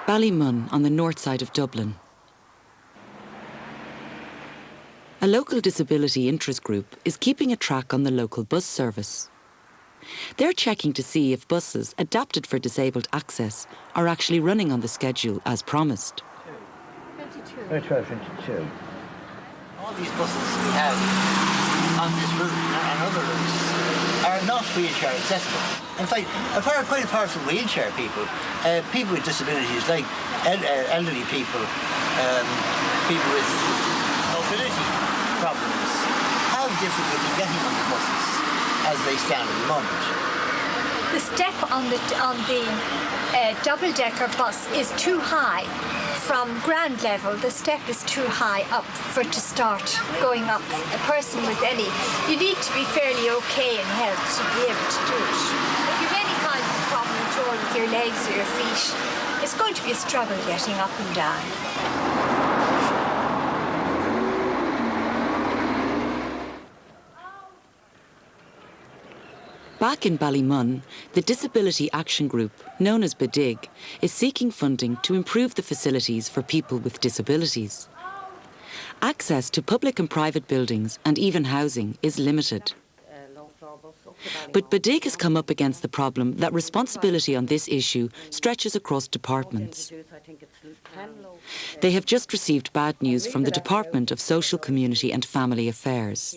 Ballymun on the north side of Dublin. A local disability interest group is keeping a track on the local bus service. They're checking to see if buses adapted for disabled access are actually running on the schedule as promised. 22. All these buses we have on this route and other routes are not wheelchair accessible. In fact, quite apart from wheelchair people, people with disabilities like elderly people, people with mobility problems have difficulty getting on the buses as they stand at the moment. The step on the double-decker bus is too high. From ground level, the step is too high up to start going up. A person with any, you need to be fairly okay in health to be able to do it. If you have any kind of problem at all with your legs or your feet, it's going to be a struggle getting up and down. Back in Ballymun, the Disability Action Group, known as BADIG, is seeking funding to improve the facilities for people with disabilities. Access to public and private buildings and even housing is limited. But BADIG has come up against the problem that responsibility on this issue stretches across departments. They have just received bad news from the Department of Social, Community and Family Affairs.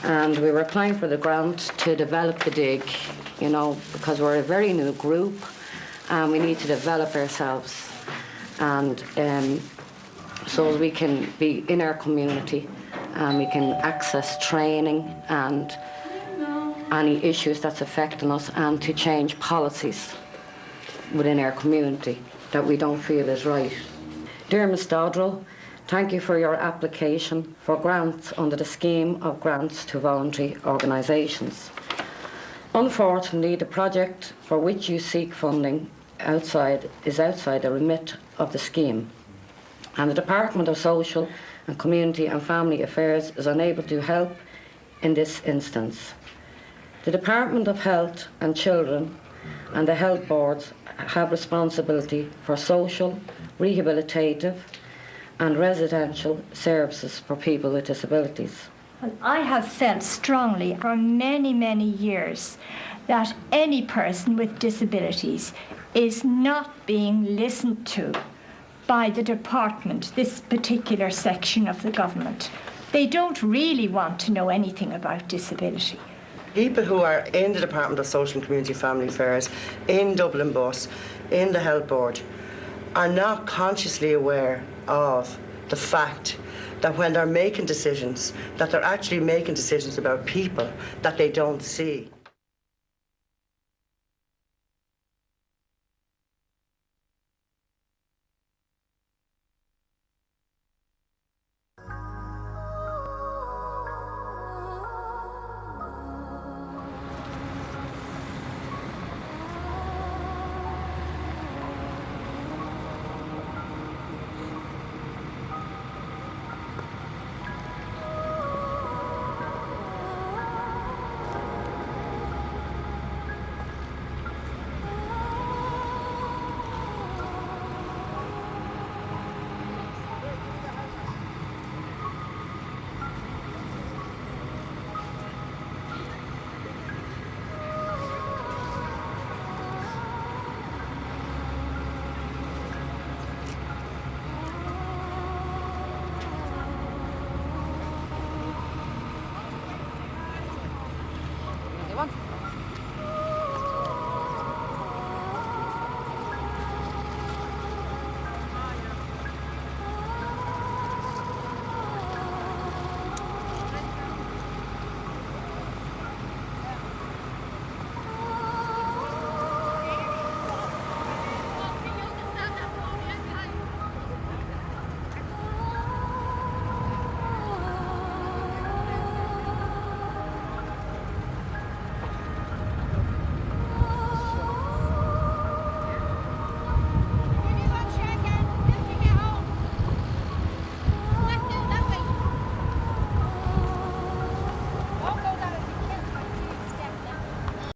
And we were applying for the grant to develop the dig, because we're a very new group and we need to develop ourselves. And so we can be in our community and we can access training and any issues that's affecting us, and to change policies within our community that we don't feel is right. Dear Ms. Dodrell, thank you for your application for grants under the scheme of grants to voluntary organisations. Unfortunately, the project for which you seek funding is outside the remit of the scheme, and the Department of Social and Community and Family Affairs is unable to help in this instance. The Department of Health and Children and the health boards have responsibility for social, rehabilitative and residential services for people with disabilities. Well, I have felt strongly for many, many years that any person with disabilities is not being listened to by the department, this particular section of the government. They don't really want to know anything about disability. People who are in the Department of Social and Community Family Affairs, in Dublin Bus, in the Health Board, are not consciously aware of the fact that when they're making decisions, that they're actually making decisions about people that they don't see. One.